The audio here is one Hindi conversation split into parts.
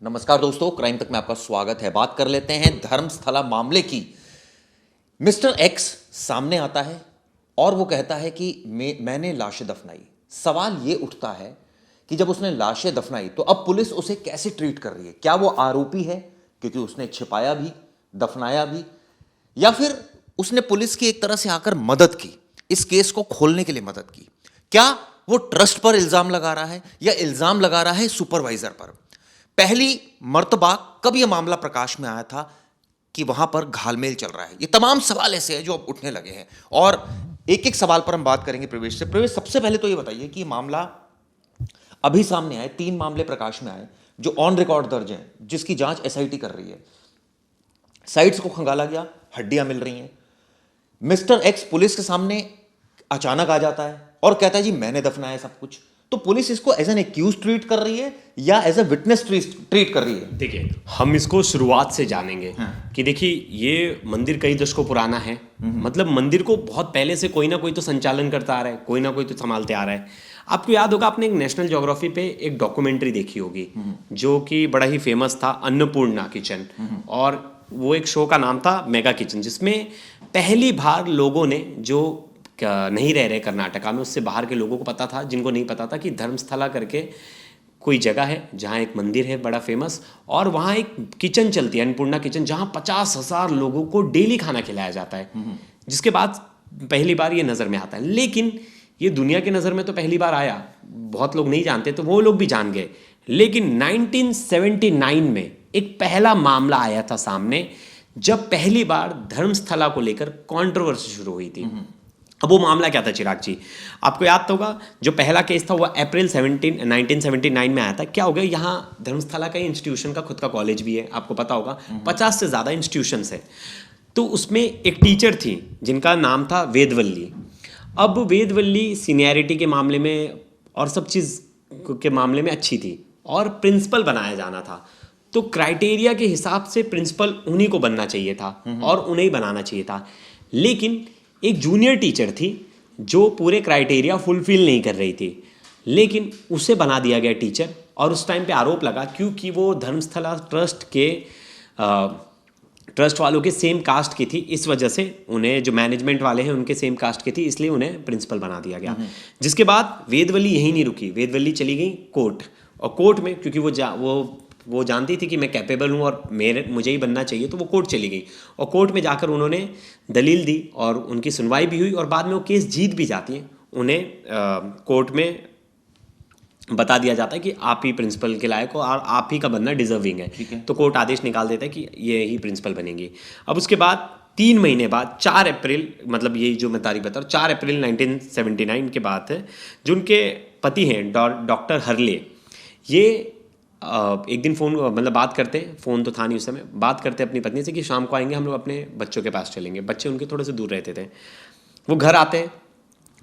नमस्कार दोस्तों, क्राइम तक में आपका स्वागत है। बात कर लेते हैं धर्मस्थला मामले की। मिस्टर एक्स सामने आता है और वो कहता है कि मैंने लाशें दफनाई। सवाल ये उठता है कि जब उसने लाशें दफनाई तो अब पुलिस उसे कैसे ट्रीट कर रही है? क्या वो आरोपी है क्योंकि उसने छिपाया भी, दफनाया भी, या फिर उसने पुलिस की एक तरह से आकर मदद की, इस केस को खोलने के लिए मदद की? क्या वो ट्रस्ट पर इल्जाम लगा रहा है या इल्जाम लगा रहा है सुपरवाइजर पर? पहली मर्तबा कब यह मामला प्रकाश में आया था कि वहां पर घालमेल चल रहा है? ये तमाम सवाल ऐसे हैं जो अब उठने लगे हैं और एक एक सवाल पर हम बात करेंगे प्रवेश से। प्रवेश, सबसे पहले तो ये बताइए कि ये मामला अभी सामने आए, 3 मामले प्रकाश में आए जो ऑन रिकॉर्ड दर्ज हैं, जिसकी जांच एसआईटी कर रही है। साइट्स को खंगाला गया, हड्डियां मिल रही हैं। मिस्टर एक्स पुलिस के सामने अचानक आ जाता है और कहता है जी मैंने दफनाया सब कुछ। तो पुलिस इसको एज एन एक्यूज ट्रीट कर रही है या एज ए विटनेस ट्रीट कर रही है? देखिए, हम इसको शुरुआत से जानेंगे कि देखिए ये मंदिर कई दशकों पुराना है। मतलब मंदिर को बहुत पहले से कोई ना कोई तो संचालन करता आ रहा है, कोई ना कोई तो संभालते आ रहा है। आपको याद होगा, आपने एक नेशनल ज्योग्राफी पे एक डॉक्यूमेंट्री देखी होगी जो कि बड़ा ही फेमस था, अन्नपूर्णा किचन। और वो एक शो का नाम था मेगा किचन, जिसमें पहली बार लोगों ने जो नहीं रह रहे कर्नाटका में, उससे बाहर के लोगों को पता था, जिनको नहीं पता था, कि धर्मस्थला करके कोई जगह है जहाँ एक मंदिर है बड़ा फेमस, और वहाँ एक किचन चलती है, अन्नपूर्णा किचन, जहाँ 50,000 लोगों को डेली खाना खिलाया जाता है। जिसके बाद पहली बार ये नज़र में आता है। लेकिन ये दुनिया की नज़र में तो पहली बार आया, बहुत लोग नहीं जानते, तो वो लोग भी जान गए। लेकिन 1979 में एक पहला मामला आया था सामने, जब पहली बार धर्मस्थला को लेकर कंट्रोवर्सी शुरू हुई थी। अब वो मामला क्या था चिराग जी? आपको याद होगा, जो पहला केस था वो अप्रैल 1979 में आया था। क्या हो गया, यहाँ धर्मस्थला का इंस्टीट्यूशन का खुद का कॉलेज भी है, आपको पता होगा, 50 से ज़्यादा इंस्टीट्यूशंस है। तो उसमें एक टीचर थी जिनका नाम था वेदवल्ली। अब वेदवल्ली सीनियरिटी के मामले में और सब चीज़ के मामले में अच्छी थी और प्रिंसिपल बनाया जाना था। तो क्राइटेरिया के हिसाब से प्रिंसिपल उन्हीं को बनना चाहिए था और उन्हें ही बनाना चाहिए था। लेकिन एक जूनियर टीचर थी जो पूरे क्राइटेरिया फुलफिल नहीं कर रही थी, लेकिन उसे बना दिया गया टीचर। और उस टाइम पे आरोप लगा क्योंकि वो धर्मस्थला ट्रस्ट के ट्रस्ट वालों के सेम कास्ट की थी, इस वजह से उन्हें, जो मैनेजमेंट वाले हैं उनके सेम कास्ट की थी, इसलिए उन्हें प्रिंसिपल बना दिया गया। जिसके बाद वेदवल्ली यहीं नहीं रुकी, वेदवल्ली चली गई कोर्ट। और कोर्ट में क्योंकि वो जानती थी कि मैं कैपेबल हूँ और मुझे ही बनना चाहिए, तो वो कोर्ट चली गई। और कोर्ट में जाकर उन्होंने दलील दी और उनकी सुनवाई भी हुई और बाद में वो केस जीत भी जाती है। उन्हें कोर्ट में बता दिया जाता है कि आप ही प्रिंसिपल के लायक हो और आप ही का बनना डिजर्विंग है। तो कोर्ट आदेश निकाल देता है कि ये ही प्रिंसिपल बनेंगी। अब उसके बाद 3 महीने बाद 4 अप्रैल, मतलब ये जो मैं तारीख बता रहा हूँ, 4 अप्रैल 1979 के बात है, जो उनके पति हैं डॉक्टर हरले, ये एक दिन फ़ोन, मतलब बात करते हैं, फ़ोन तो था नहीं उस समय, बात करते अपनी पत्नी से कि शाम को आएंगे हम लोग, अपने बच्चों के पास चलेंगे। बच्चे उनके थोड़े से दूर रहते थे। वो घर आते हैं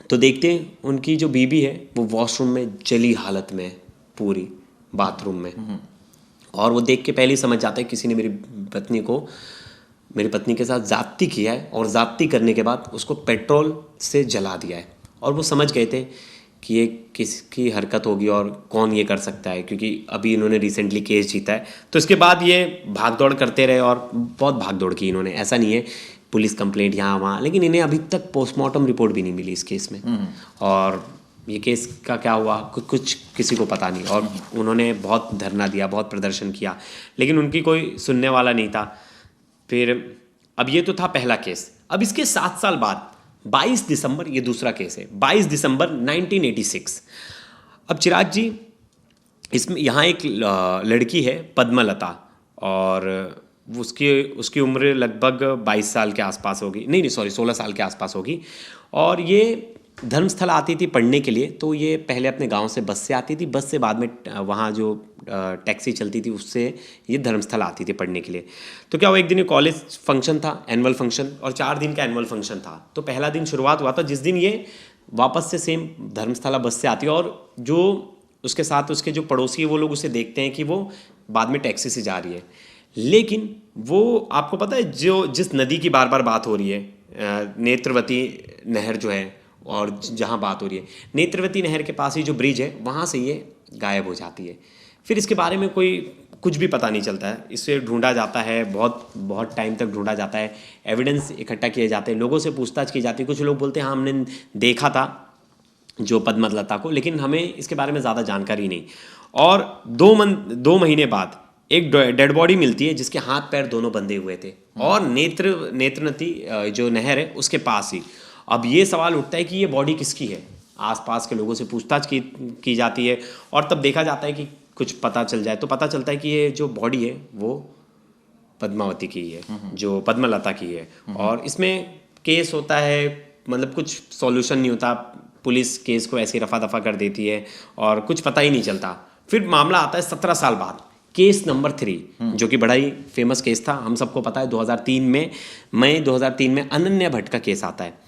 तो देखते हैं उनकी जो बीबी है वो वॉशरूम में जली हालत में, पूरी बाथरूम में। और वो देख के पहले ही समझ जाता है किसी ने मेरी पत्नी के साथ ज़्यादती किया है, और ज़्यादती करने के बाद उसको पेट्रोल से जला दिया है। और वो समझ गए थे कि ये किसकी हरकत होगी और कौन ये कर सकता है, क्योंकि अभी इन्होंने रिसेंटली केस जीता है। तो इसके बाद ये भागदौड़ करते रहे और बहुत भागदौड़ की इन्होंने। ऐसा नहीं है, पुलिस कंप्लेंट यहाँ वहाँ, लेकिन इन्हें अभी तक पोस्टमार्टम रिपोर्ट भी नहीं मिली इस केस में। और ये केस का क्या हुआ कुछ किसी को पता नहीं। और उन्होंने बहुत धरना दिया, बहुत प्रदर्शन किया, लेकिन उनकी कोई सुनने वाला नहीं था। फिर अब ये तो था पहला केस। अब इसके 7 साल बाद 22 दिसंबर, ये दूसरा केस है, 22 दिसंबर 1986। अब चिराग जी, इसमें यहाँ एक लड़की है पद्मलता, और उसकी उम्र लगभग 22 साल के आसपास होगी, नहीं 16 साल के आसपास होगी। और ये धर्मस्थला आती थी पढ़ने के लिए। तो ये पहले अपने गांव से बस से आती थी, बस से बाद में वहाँ जो टैक्सी चलती थी उससे ये धर्मस्थला आती थी पढ़ने के लिए। तो क्या हुआ, एक दिन ये कॉलेज फंक्शन था, एनुअल फंक्शन, और 4 दिन का एनुअल फंक्शन था। तो पहला दिन शुरुआत हुआ था जिस दिन ये वापस से सेम धर्मस्थला बस से आती है, और जो उसके साथ उसके जो पड़ोसी है वो लोग उसे देखते हैं कि वो बाद में टैक्सी से जा रही है। लेकिन वो, आपको पता है, जो जिस नदी की बार बार बात हो रही है, नेत्रवती नहर जो है, और जहाँ बात हो रही है नेत्रवती नहर के पास ही जो ब्रिज है, वहाँ से ये गायब हो जाती है। फिर इसके बारे में कोई कुछ भी पता नहीं चलता है। इससे ढूंढा जाता है, बहुत बहुत टाइम तक ढूंढा जाता है, एविडेंस इकट्ठा किए जाते हैं, लोगों से पूछताछ की जाती है। कुछ लोग बोलते हैं हाँ हमने देखा था जो पद्मलता को, लेकिन हमें इसके बारे में ज़्यादा जानकारी नहीं। और 2 महीने बाद एक डेड बॉडी मिलती है जिसके हाथ पैर दोनों बंधे हुए थे, और नेत्रनती जो नहर है उसके पास ही। अब ये सवाल उठता है कि ये बॉडी किसकी है। आसपास के लोगों से पूछताछ की जाती है, और तब देखा जाता है कि कुछ पता चल जाए तो पता चलता है कि ये जो बॉडी है वो पद्मावती की है, जो पद्मलता की है। और इसमें केस होता है, मतलब कुछ सॉल्यूशन नहीं होता, पुलिस केस को ऐसे रफा दफा कर देती है और कुछ पता ही नहीं चलता। फिर मामला आता है 17 साल बाद, केस नंबर 3, जो कि बड़ा ही फेमस केस था, हम सबको पता है। 2003 में, मई 2003 में अनन्या भट्ट का केस आता है।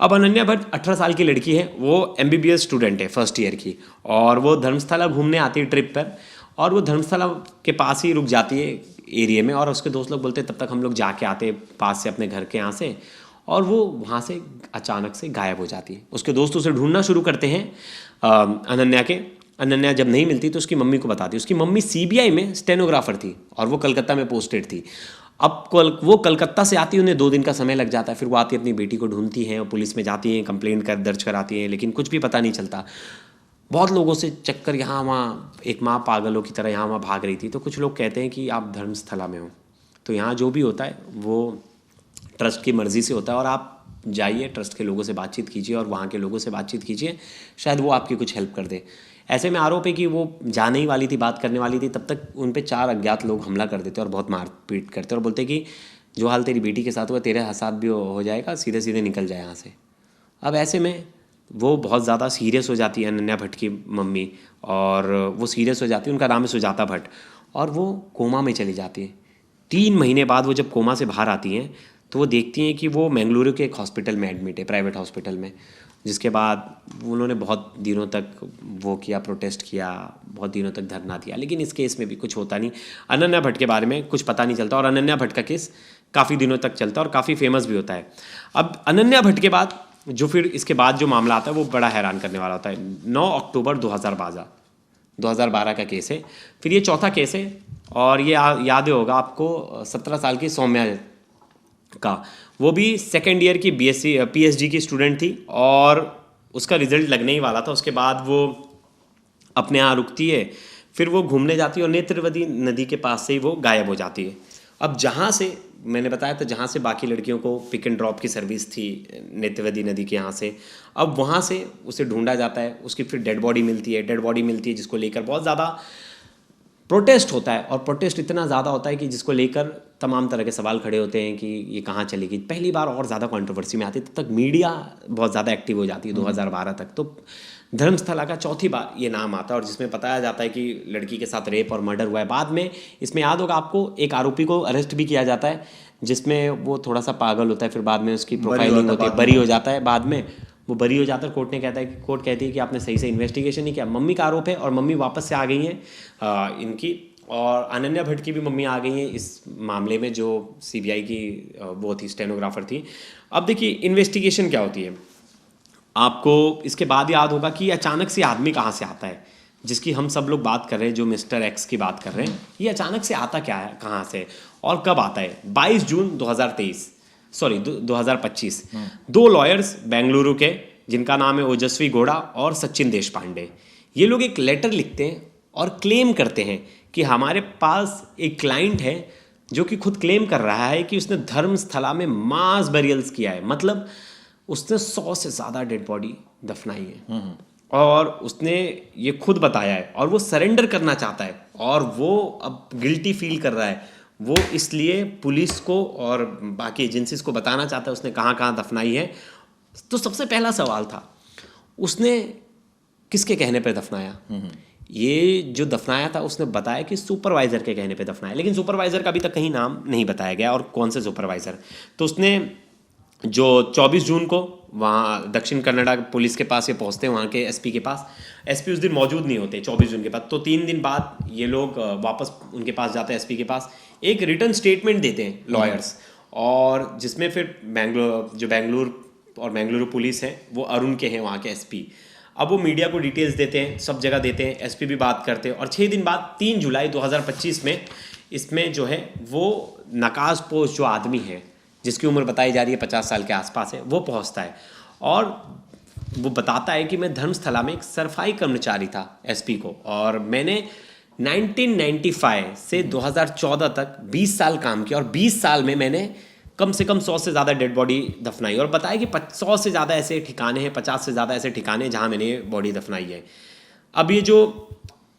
अब अनन्या भट्ट 18 साल की लड़की है, वो MBBS स्टूडेंट है फर्स्ट ईयर की, और वो धर्मस्थला घूमने आती है ट्रिप पर, और वो धर्मस्थला के पास ही रुक जाती है एरिया में। और उसके दोस्त लोग बोलते हैं तब तक हम लोग जाके आते पास से अपने घर के यहाँ से, और वो वहाँ से अचानक से गायब हो जाती है। उसके दोस्त उसे ढूंढना शुरू करते हैं अनन्या के। अनन्या जब नहीं मिलती तो उसकी मम्मी को बताती है। उसकी मम्मी CBI में स्टेनोग्राफर थी और वो कलकत्ता में पोस्टेड थी। अब वो कलकत्ता से आती है, उन्हें 2 दिन का समय लग जाता है। फिर वो आती है, अपनी बेटी को ढूंढती हैं और पुलिस में जाती हैं, कंप्लेंट दर्ज कराती हैं, लेकिन कुछ भी पता नहीं चलता। बहुत लोगों से चक्कर, यहाँ वहाँ, एक माँ पागलों की तरह यहाँ वहाँ भाग रही थी। तो कुछ लोग कहते हैं कि आप धर्मस्थला में हो, तो यहाँ जो भी होता है वो ट्रस्ट की मर्ज़ी से होता है, और आप जाइए, ट्रस्ट के लोगों से बातचीत कीजिए और वहाँ के लोगों से बातचीत कीजिए, शायद वो आपकी कुछ हेल्प कर दे। ऐसे में आरोप है कि वो जाने ही वाली थी, बात करने वाली थी, तब तक उन पे 4 अज्ञात लोग हमला कर देते और बहुत मारपीट करते और बोलते कि जो हाल तेरी बेटी के साथ हुआ तेरे साथ भी हो जाएगा, सीधे सीधे निकल जाए यहाँ से। अब ऐसे में वो बहुत ज़्यादा सीरियस हो जाती है अनन्या भट्ट की मम्मी, और वो सीरियस हो जाती है, उनका नाम है सुजाता भट्ट, और वो कोमा में चली जाती है। 3 महीने बाद वो जब कोमा से बाहर आती हैं तो वो देखती हैं कि वो बेंगलुरु के एक हॉस्पिटल में एडमिट है, प्राइवेट हॉस्पिटल में। जिसके बाद उन्होंने बहुत दिनों तक वो किया, प्रोटेस्ट किया, बहुत दिनों तक धरना दिया, लेकिन इस केस में भी कुछ होता नहीं। अनन्या भट्ट के बारे में कुछ पता नहीं चलता, और अनन्या भट्ट का केस काफ़ी दिनों तक चलता है और काफ़ी फेमस भी होता है। अब अनन्या भट्ट के बाद जो फिर इसके बाद जो मामला आता है वो बड़ा हैरान करने वाला होता है। 9 अक्टूबर 2012 का केस है। फिर ये चौथा केस है, और ये याद होगा आपको 17 साल की सौम्या का। वो भी सेकेंड ईयर की BSc PhD की स्टूडेंट थी, और उसका रिजल्ट लगने ही वाला था। उसके बाद वो अपने यहाँ रुकती है, फिर वो घूमने जाती है और नेत्रवती नदी के पास से ही वो गायब हो जाती है। अब जहाँ से मैंने बताया था, जहाँ से बाकी लड़कियों को पिक एंड ड्रॉप की सर्विस थी नेत्रवती नदी के यहाँ से, अब वहाँ से उसे ढूंढा जाता है। उसकी फिर डेड बॉडी मिलती है जिसको लेकर बहुत ज़्यादा प्रोटेस्ट होता है, और प्रोटेस्ट इतना ज़्यादा होता है कि जिसको लेकर तमाम तरह के सवाल खड़े होते हैं कि ये कहाँ चली गई। पहली बार और ज़्यादा कंट्रोवर्सी में आती है, तब तक मीडिया बहुत ज़्यादा एक्टिव हो जाती है 2012 तक। तो धर्मस्थला का चौथी बार ये नाम आता है, और जिसमें बताया जाता है कि लड़की के साथ रेप और मर्डर हुआ है। बाद में इसमें याद होगा आपको, एक आरोपी को अरेस्ट भी किया जाता है, जिसमें वो थोड़ा सा पागल होता है, फिर बाद में उसकी प्रोफाइलिंग होती है, बरी हो जाता है। बाद में वो बरी हो जाता है, कोर्ट कहती है कि आपने सही से इन्वेस्टिगेशन नहीं किया। मम्मी का आरोप है, और मम्मी वापस से आ गई हैं इनकी, और अनन्या भट्ट की भी मम्मी आ गई हैं इस मामले में, जो CBI की वो थी, स्टेनोग्राफर थी। अब देखिए इन्वेस्टिगेशन क्या होती है, आपको इसके बाद याद होगा कि अचानक से आदमी कहाँ से आता है, जिसकी हम सब लोग बात कर रहे हैं, जो मिस्टर X की बात कर रहे हैं। ये अचानक से आता क्या है, कहाँ से और कब आता है? 22 जून 2025 2 लॉयर्स बेंगलुरु के, जिनका नाम है ओजस्वी गौड़ा और सचिन देशपांडे, ये लोग एक लेटर लिखते हैं और क्लेम करते हैं कि हमारे पास एक क्लाइंट है जो कि खुद क्लेम कर रहा है कि उसने धर्मस्थला में मास बरियल्स किया है। मतलब उसने 100 से ज़्यादा डेड बॉडी दफनाई है, और उसने ये खुद बताया है, और वो सरेंडर करना चाहता है, और वो अब गिल्टी फील कर रहा है। वो इसलिए पुलिस को और बाकी एजेंसीज को बताना चाहता है उसने कहाँ कहाँ दफनाई है। तो सबसे पहला सवाल था, उसने किसके कहने पर दफनाया? ये जो दफनाया था उसने बताया कि सुपरवाइज़र के कहने पे दफनाया, लेकिन सुपरवाइज़र का अभी तक कहीं नाम नहीं बताया गया, और कौन से सुपरवाइज़र। तो उसने जो 24 जून को वहाँ दक्षिण कन्नड़ा पुलिस के पास ये पहुँचते हैं, वहाँ के SP के पास। SP उस दिन मौजूद नहीं होते 24 जून के बाद। तो 3 दिन बाद ये लोग वापस उनके पास जाते हैं, SP के पास, एक रिटर्न स्टेटमेंट देते हैं लॉयर्स, और जिसमें फिर बेंगलुरु और बेंगलुरु पुलिस है वो अरुण के हैं, वहाँ के SP। अब वो मीडिया को डिटेल्स देते हैं, सब जगह देते हैं, एसपी भी बात करते हैं, और 6 दिन बाद 3 जुलाई 2025 में इसमें जो है वो नकाज पोस्ट जो आदमी है जिसकी उम्र बताई जा रही है 50 साल के आसपास है, वो पहुंचता है और वो बताता है कि मैं धर्मस्थला में एक सफाई कर्मचारी था एसपी को, और मैंने 1995 से 2014 तक 20 साल काम किया, और 20 साल में मैंने कम से कम 100 से ज़्यादा डेड बॉडी दफनाई, और बताया कि 100 से ज़्यादा ऐसे ठिकाने हैं, 50 से ज़्यादा ऐसे ठिकाने हैं जहाँ मैंने बॉडी दफनाई है। अब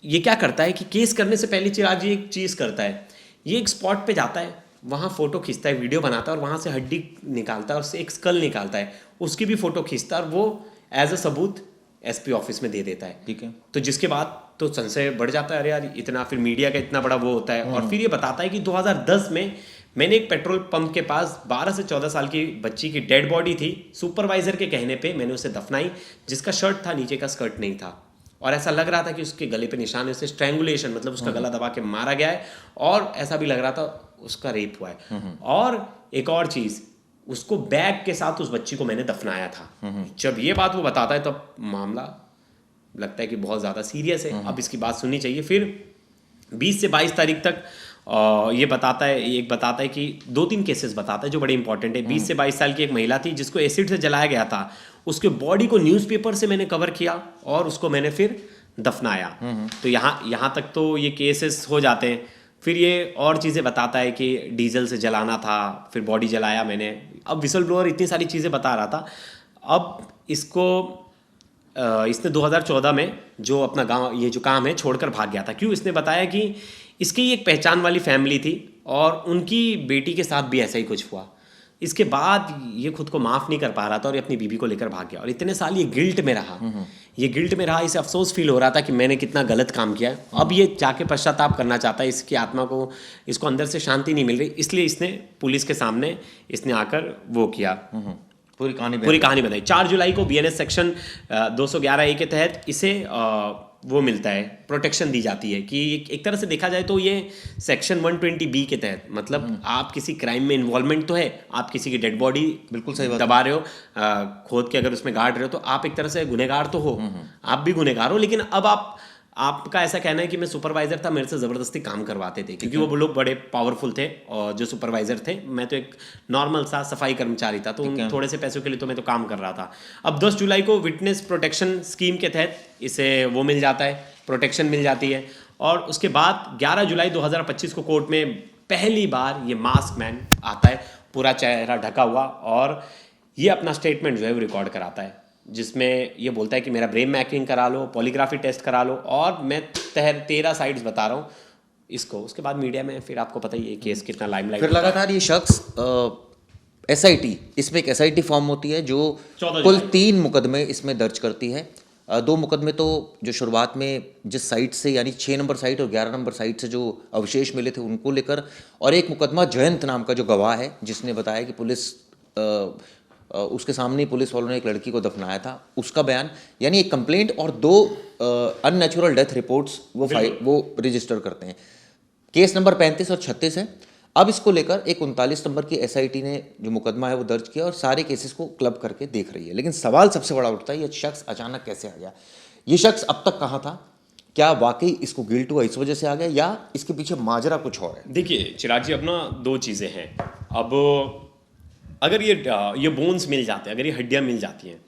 ये क्या करता है कि केस करने से पहले चिराग जी एक चीज़ करता है, ये एक स्पॉट पे जाता है, वहाँ फ़ोटो खींचता है, वीडियो बनाता है, और वहाँ से हड्डी निकालता है और उससे एक स्कल निकालता है, उसकी भी फ़ोटो खींचता है और वो एज अ सबूत एसपी ऑफिस में दे देता है। ठीक है। तो जिसके बाद तो संशय बढ़ जाता है, अरे यार इतना, फिर मीडिया का इतना बड़ा वो होता है। और फिर ये बताता है कि 2010 में मैंने एक पेट्रोल पंप के पास 12 से 14 साल की बच्ची की डेड बॉडी थी, सुपरवाइजर के कहने पे मैंने उसे दफनाई, जिसका शर्ट था, नीचे का स्कर्ट नहीं था, और ऐसा लग रहा था कि उसके गले पे निशान है, उसे स्ट्रैंगुलेशन मतलब उसका गला दबा के मारा गया है, और ऐसा भी लग रहा था उसका रेप हुआ है। और एक और चीज़, उसको बैग के साथ उस बच्ची को मैंने दफनाया था। जब ये बात वो बताता है तब मामला लगता है कि बहुत ज़्यादा सीरियस है, अब इसकी बात सुननी चाहिए। फिर 20 से 22 तारीख तक ये बताता है कि 2-3 केसेस बताता है जो बड़े इंपॉर्टेंट है। 20 से 22 साल की एक महिला थी जिसको एसिड से जलाया गया था, उसके बॉडी को न्यूज़पेपर से मैंने कवर किया और उसको मैंने फिर दफनाया। तो यहाँ तक तो ये केसेस हो जाते हैं। फिर ये और चीज़ें बताता है कि डीजल से जलाना था, फिर बॉडी जलाया मैंने। अब विसल ब्लोअर इतनी सारी चीज़ें बता रहा था। अब इसने 2014 में जो अपना गांव, ये जो काम है, छोड़कर भाग गया था। क्यों? इसने बताया कि इसकी एक पहचान वाली फैमिली थी और उनकी बेटी के साथ भी ऐसा ही कुछ हुआ। इसके बाद ये खुद को माफ़ नहीं कर पा रहा था और ये अपनी बीबी को लेकर भाग गया, और इतने साल ये गिल्ट में रहा। इसे अफसोस फील हो रहा था कि मैंने कितना गलत काम किया। अब ये जाके पश्चाताप करना चाहता है, इसकी आत्मा को, इसको अंदर से शांति नहीं मिल रही, इसलिए इसने पुलिस के सामने इसने आकर वो किया, पूरी कहानी बताई। 4 जुलाई को बीएनएस सेक्शन 211A के तहत इसे वो मिलता है, प्रोटेक्शन दी जाती है कि एक तरह से देखा जाए तो ये सेक्शन 120B के तहत, मतलब आप किसी क्राइम में इन्वॉल्वमेंट तो है, आप किसी की डेड बॉडी बिल्कुल सही बात दबा रहे हो, खोद के अगर उसमें गाड़ रहे हो, तो आप एक तरह से गुनहगार तो हो, आप भी गुनहगार हो। लेकिन अब आपका ऐसा कहना है कि मैं सुपरवाइजर था, मेरे से ज़बरदस्ती काम करवाते थे, क्योंकि वो लोग बड़े पावरफुल थे और जो सुपरवाइजर थे, मैं तो एक नॉर्मल सा सफाई कर्मचारी था, तो उन थोड़े से पैसों के लिए तो मैं तो काम कर रहा था। अब 10 जुलाई को विटनेस प्रोटेक्शन स्कीम के तहत इसे वो मिल जाता है, प्रोटेक्शन मिल जाती है। और उसके बाद 11 जुलाई 2025 को कोर्ट में पहली बार ये मास्क मैन आता है, पूरा चेहरा ढका हुआ, और ये अपना स्टेटमेंट जो है वो रिकॉर्ड कराता है, जिसमें ये बोलता है कि मेरा ब्रेन मैपिंग करा लो, पॉलीग्राफी टेस्ट करा लो, और मैं 13 साइड्स बता रहा हूँ इसको। उसके बाद मीडिया में फिर आपको पता ही है केस कितना लाइमलाइट। फिर लगातार ये शख्स SIT, इसमें एक SIT फॉर्म होती है जो कुल 3 मुकदमे इसमें दर्ज करती है। 2 मुकदमे तो जो शुरुआत में जिस साइट से, यानी 6 नंबर साइट और 11 नंबर साइट से जो अवशेष मिले थे उनको लेकर, और एक मुकदमा जयंत नाम का जो गवाह है जिसने बताया कि पुलिस उसके सामने पुलिस वालों ने एक लड़की को दफनाया था, उसका बयान, यानी एक कंप्लेंट और 2 अननेचुरल डेथ रिपोर्ट्स वो रजिस्टर करते हैं। केस नंबर 35 और 36 है। अब इसको लेकर एक 39 नंबर की SIT ने जो मुकदमा है वो दर्ज किया और सारे केसेस को क्लब करके देख रही है। लेकिन सवाल सबसे बड़ा उठता है, ये शख्स अचानक कैसे आ गया? ये शख्स अब तक कहाँ था? क्या वाकई इसको गिल्ट हुआ इस वजह से आ गया, या इसके पीछे माजरा कुछ और है? देखिए चिराग जी, अब ना 2 चीज़ें हैं। अब अगर ये बोन्स मिल जाते हैं, अगर ये हड्डियाँ मिल जाती हैं,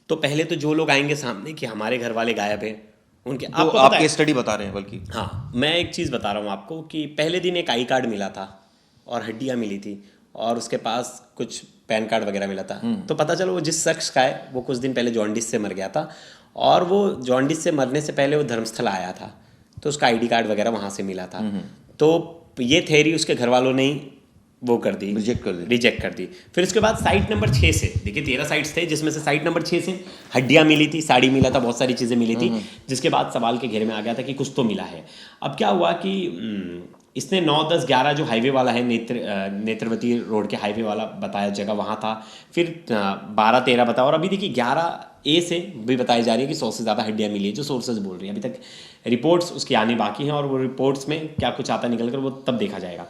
तो पहले तो जो लोग आएंगे सामने कि हमारे घर वाले गायब हैं, उनके आपको आप केस स्टडी बता रहे हैं बल्कि। हाँ, मैं एक चीज़ बता रहा हूँ आपको कि पहले दिन एक आई कार्ड मिला था और हड्डियाँ मिली थी, और उसके पास कुछ पैन कार्ड वगैरह मिला था। तो पता चलो वो जिस शख्स का है वो कुछ दिन पहले जॉन्डिस से मर गया था, और वो जॉन्डिस से मरने से पहले वो धर्मस्थला आया था, तो उसका ID कार्ड वगैरह वहाँ से मिला था। तो ये थ्योरी उसके घर वालों ने वो कर दी, रिजेक्ट कर दी। फिर उसके बाद साइट नंबर 6 से, देखिए 13 साइट्स थे जिसमें से साइट नंबर 6 से हड्डियाँ मिली थी, साड़ी मिला था, बहुत सारी चीज़ें मिली थी, जिसके बाद सवाल के घेरे में आ गया था कि कुछ तो मिला है। अब क्या हुआ कि इसने 9, 10, 11 जो हाईवे वाला है, नेत्रवती रोड के हाईवे वाला बताया जगह वहाँ था, फिर 12, 13 बताया, और अभी देखिए 11A से भी बताई जा रही है कि 100 से ज़्यादा हड्डियाँ मिली है, जो सोर्सेज बोल रही हैं। अभी तक रिपोर्ट्स उसकी आनी बाकी हैं, और वो रिपोर्ट्स में क्या कुछ आता निकल कर वो तब देखा जाएगा।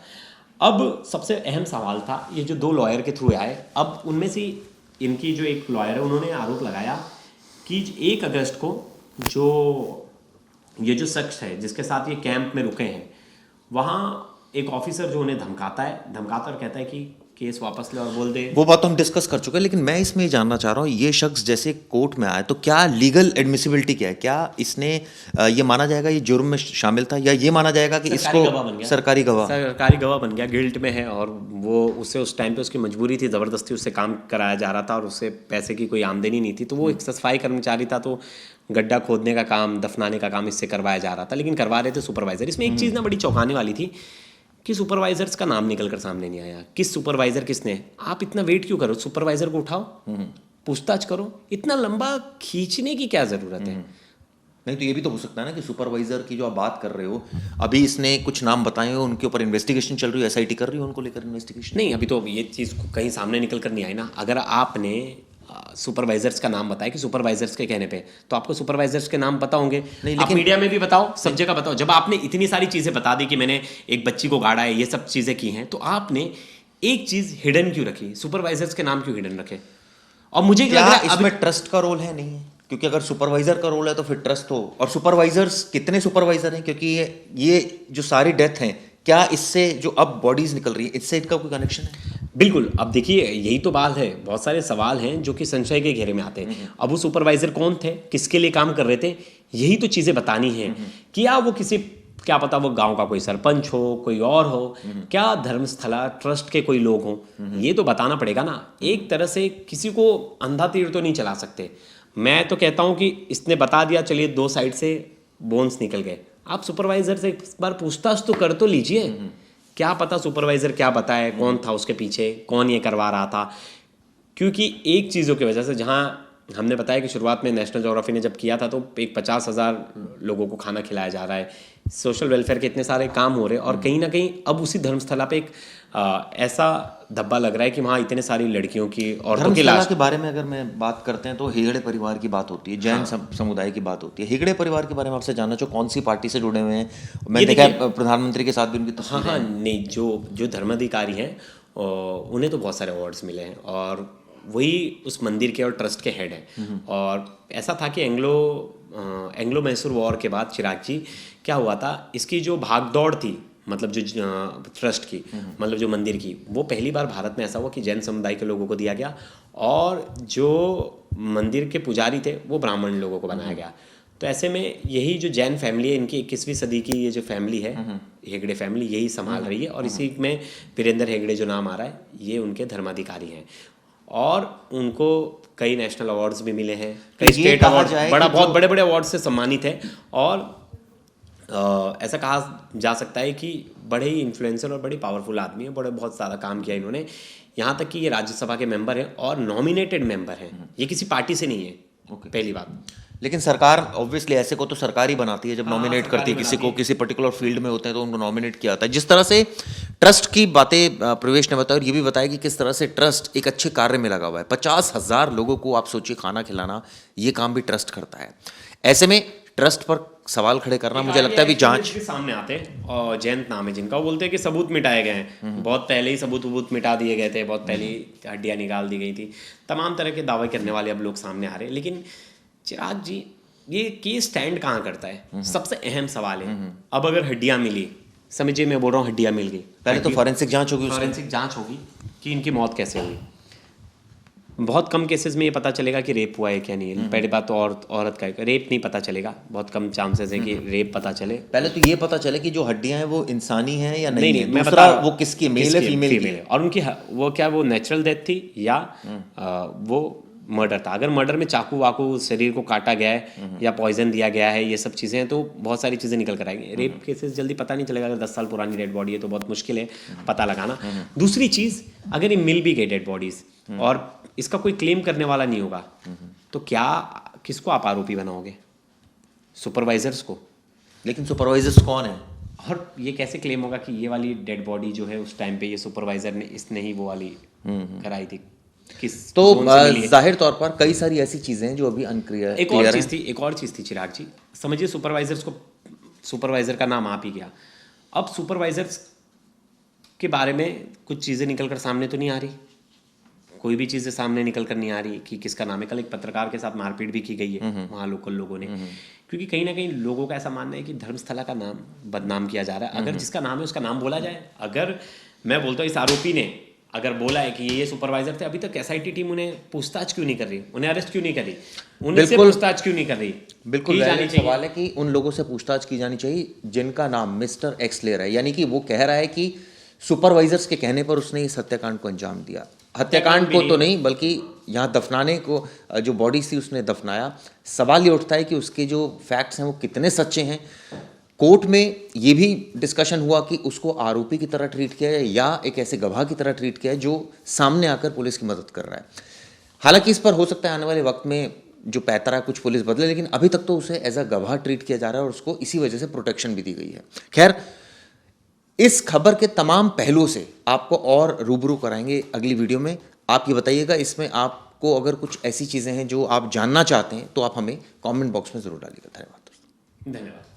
अब सबसे अहम सवाल था, ये जो 2 लॉयर के थ्रू आए, अब उनमें से इनकी जो एक लॉयर है उन्होंने आरोप लगाया कि 1 अगस्त को जो ये जो शख्स है जिसके साथ ये कैंप में रुके हैं, वहाँ एक ऑफिसर जो उन्हें धमकाता और कहता है कि केस वापस ले और बोल दे। वो बात तो हम डिस्कस कर चुके हैं, लेकिन मैं इसमें ये जानना चाह रहा हूँ, ये शख्स जैसे कोर्ट में आया तो क्या लीगल एडमिसिबिलिटी क्या है? क्या इसने ये माना जाएगा ये जुर्म में शामिल था, या ये माना जाएगा कि सरकारी इसको गवाह बन गया। सरकारी गवाह बन गया, गिल्ट में है, और वो उसे उस टाइम पे उसकी मजबूरी थी, ज़बरदस्ती उससे काम कराया जा रहा था और उससे पैसे की कोई आमदनी नहीं थी, तो वो एक सफाई कर्मचारी था, तो गड्ढा खोदने का काम, दफनाने का काम इससे करवाया जा रहा था, लेकिन करवा रहे थे सुपरवाइजर। इसमें एक चीज़ ना बड़ी चौंकाने वाली थी कि सुपरवाइजर्स का नाम निकल कर सामने नहीं आया। किस सुपरवाइजर किसने? आप इतना वेट क्यों करो? सुपरवाइजर को उठाओ, पूछताछ करो, इतना लंबा खींचने की क्या जरूरत है? नहीं तो ये भी तो हो सकता है ना कि सुपरवाइजर की जो आप बात कर रहे हो, अभी इसने कुछ नाम बताए हो, उनके ऊपर इन्वेस्टिगेशन चल रही है, एसआईटी कर रही है उनको लेकर इन्वेस्टिगेशन। नहीं, अभी तो ये चीज़ कहीं सामने निकल कर नहीं आई ना। अगर आपने सुपरवाइजर्स का नाम बताया कि सुपरवाइजर्स के कहने पे, तो आपको सुपरवाइजर्स के नाम पता होंगे। नहीं, आप लेकिन मीडिया में भी बताओ, सब जगह बताओ। जब आपने इतनी सारी चीज़ें बता दी कि मैंने एक बच्ची को गाड़ा है, ये सब चीज़ें की हैं, तो आपने एक चीज़ हिडन क्यों रखी? सुपरवाइजर्स के नाम क्यों हिडन रखे? और मुझे लग क्या रहा है इसमें ट्रस्ट का रोल है? नहीं है, क्योंकि अगर सुपरवाइजर का रोल है तो फिर ट्रस्ट हो। और सुपरवाइजर्स कितने सुपरवाइजर हैं? क्योंकि ये जो सारी डेथ हैं, क्या इससे जो अब बॉडीज निकल रही है, इससे इनका कोई कनेक्शन है? बिल्कुल। अब देखिए, यही तो बात है, बहुत सारे सवाल हैं जो कि संशय के घेरे में आते हैं। अब वो सुपरवाइजर कौन थे, किसके लिए काम कर रहे थे, यही तो चीज़ें बतानी है। क्या वो किसी, क्या पता वो गांव का कोई सरपंच हो, कोई और हो, क्या धर्मस्थला ट्रस्ट के कोई लोग हों, ये तो बताना पड़ेगा ना। एक तरह से किसी को अंधा तीर तो नहीं चला सकते। मैं तो कहता हूँ कि इसने बता दिया, चलिए 2 साइड से बोन्स निकल गए। आप सुपरवाइजर से एक बार पूछताछ तो कर तो लीजिए। क्या पता सुपरवाइजर क्या बताए, कौन था उसके पीछे, कौन ये करवा रहा था। क्योंकि एक चीज़ों की वजह से, जहाँ हमने बताया कि शुरुआत में नेशनल ज्योग्राफी ने जब किया था तो एक 50,000 लोगों को खाना खिलाया जा रहा है, सोशल वेलफेयर के इतने सारे काम हो रहे हैं, और कहीं ना कहीं अब उसी धर्मस्थला पे एक ऐसा धब्बा लग रहा है कि वहाँ इतने सारी लड़कियों की, औरतों की लाश। के बारे में अगर मैं बात करते हैं तो हेगड़े परिवार की बात होती है, जैन समुदाय की बात होती है। हेगड़े परिवार के बारे में आपसे जानना चाहूँ, कौन सी पार्टी से जुड़े हुए हैं? मैं देखा है प्रधानमंत्री के साथ भी उनकी तस्वीर है। नहीं, जो धर्माधिकारी हैं उन्हें तो बहुत सारे अवार्ड्स मिले हैं, और वही उस मंदिर के और ट्रस्ट के हेड हैं। और ऐसा था कि एंग्लो मैसूर वॉर के बाद चिराग जी, क्या हुआ था, इसकी जो भागदौड़ थी, मतलब जो ट्रस्ट की, मतलब जो मंदिर की, वो पहली बार भारत में ऐसा हुआ कि जैन समुदाय के लोगों को दिया गया, और जो मंदिर के पुजारी थे वो ब्राह्मण लोगों को बनाया गया। तो ऐसे में यही जो जैन फैमिली है, इनकी 21वीं सदी की ये जो फैमिली है, हेगड़े फैमिली, यही संभाल रही है। और इसी में वीरेंद्र हेगड़े जो नाम आ रहा है, ये उनके धर्माधिकारी हैं, और उनको कई नेशनल अवार्ड्स भी मिले हैं, कई स्टेट अवार्ड, बहुत बड़े बड़े अवार्ड से सम्मानित है। और ऐसा कहा जा सकता है कि बड़े ही इन्फ्लुएंसर और बड़ी पावरफुल आदमी है, बहुत ज़्यादा काम किया इन्होंने, यहाँ तक कि ये राज्यसभा के मेंबर हैं और नॉमिनेटेड मेंबर हैं, ये किसी पार्टी से नहीं है। पहली बात। लेकिन सरकार ऑब्वियसली ऐसे को तो सरकार ही बनाती है, जब नॉमिनेट करती है किसी को, किसी पर्टिकुलर फील्ड में होते हैं तो उनको नॉमिनेट किया जाता है। जिस तरह से ट्रस्ट की बातें प्रवेश ने बताया, और ये भी बताया कि किस तरह से ट्रस्ट एक अच्छे कार्य में लगा हुआ है। 50,000 लोगों को आप सोचिए खाना खिलाना, ये काम भी ट्रस्ट करता है। ऐसे में ट्रस्ट पर सवाल खड़े करना, मुझे लगता है अभी जांच के सामने आते हैं, और जयंत नाम है जिनका, वो बोलते हैं कि सबूत मिटाए गए हैं, बहुत पहले ही सबूत मिटा दिए गए थे, बहुत पहले ही हड्डियां निकाल दी गई थी, तमाम तरह के दावे करने वाले अब लोग सामने आ रहे हैं। लेकिन चिराग जी, ये केस स्टैंड कहाँ करता है? सबसे अहम सवाल है। अब अगर हड्डियां मिली, समझिए मैं बोल रहा हूँ हड्डियां मिल गई, पहले तो फॉरेंसिक जांच होगी, फॉरेंसिक जांच होगी कि इनकी मौत कैसे हुई। बहुत कम केसेस में ये पता चलेगा कि रेप हुआ है क्या नहीं है। पहली बात तो औरत का रेप नहीं पता चलेगा, बहुत कम चांसेस है कि रेप पता चले। पहले तो ये पता चले कि जो हड्डियां हैं वो इंसानी हैं या नहीं, मैं बता वो किसकी, मेल है फीमेल की, और उनकी वो क्या वो नेचुरल डेथ थी या वो मर्डर था। अगर मर्डर में चाकू वाकू शरीर को काटा गया है या पॉइजन दिया गया है, ये सब चीज़ें हैं, तो बहुत सारी चीज़ें निकल कर आएंगी। रेप केसेस जल्दी पता नहीं चलेगा, अगर 10 साल पुरानी डेड बॉडी है तो बहुत मुश्किल है पता लगाना। दूसरी चीज़, अगर ये मिल भी गई डेड बॉडीज और इसका कोई क्लेम करने वाला नहीं होगा, तो क्या किसको आप आरोपी बनाओगे? सुपरवाइजर्स को। लेकिन सुपरवाइजर्स कौन है? और ये कैसे क्लेम होगा कि ये वाली डेड बॉडी जो है उस टाइम पे ये सुपरवाइजर ने, इसने ही वो वाली कराई थी? तो जाहिर तौर पर कई सारी ऐसी चीजें हैं जो अभी अनक्लियर। एक और चीज थी चिराग जी, समझिए सुपरवाइजर का नाम आप ही गया। अब सुपरवाइजर्स के बारे में कुछ चीजें निकल कर सामने तो नहीं आ रही, कोई भी चीज़ें सामने निकल कर नहीं आ रही कि किसका नाम है। कल एक पत्रकार के साथ मारपीट भी की गई है वहाँ लोकल लोगों ने, क्योंकि कहीं ना कहीं लोगों का ऐसा मानना है कि धर्मस्थला का नाम बदनाम किया जा रहा है। अगर जिसका नाम है उसका नाम बोला जाए। अगर मैं बोलता हूँ इस आरोपी ने अगर बोला है कि ये सुपरवाइजर थे, अभी तक एसआईटी टीम उन्हें पूछताछ क्यों नहीं कर रही, उन्हें अरेस्ट क्यों नहीं कर रही, उनसे पूछताछ क्यों नहीं कर रही? बिल्कुल वैलिड सवाल है कि उन लोगों से पूछताछ की जानी चाहिए जिनका नाम मिस्टर एक्स ले रहा है। यानी कि वो कह रहा है कि सुपरवाइजर्स के कहने पर उसने इस हत्याकांड को अंजाम दिया। हत्याकांड को तो नहीं, बल्कि यहाँ दफनाने को, जो बॉडी थी उसने दफनाया। सवाल ये उठता है कि उसके जो फैक्ट्स हैं वो कितने सच्चे हैं। कोर्ट में ये भी डिस्कशन हुआ कि उसको आरोपी की तरह ट्रीट किया जाए या एक ऐसे गवाह की तरह ट्रीट किया है जो सामने आकर पुलिस की मदद कर रहा है। हालांकि इस पर हो सकता है आने वाले वक्त में जो पैतरा कुछ पुलिस बदले, लेकिन अभी तक तो उसे एज अ गवाह ट्रीट किया जा रहा है और उसको इसी वजह से प्रोटेक्शन भी दी गई है। खैर, इस खबर के तमाम पहलुओं से आपको और रूबरू कराएंगे अगली वीडियो में। आप ये बताइएगा इसमें आपको अगर कुछ ऐसी चीज़ें हैं जो आप जानना चाहते हैं तो आप हमें कमेंट बॉक्स में ज़रूर डालिएगा। धन्यवाद। धन्यवाद।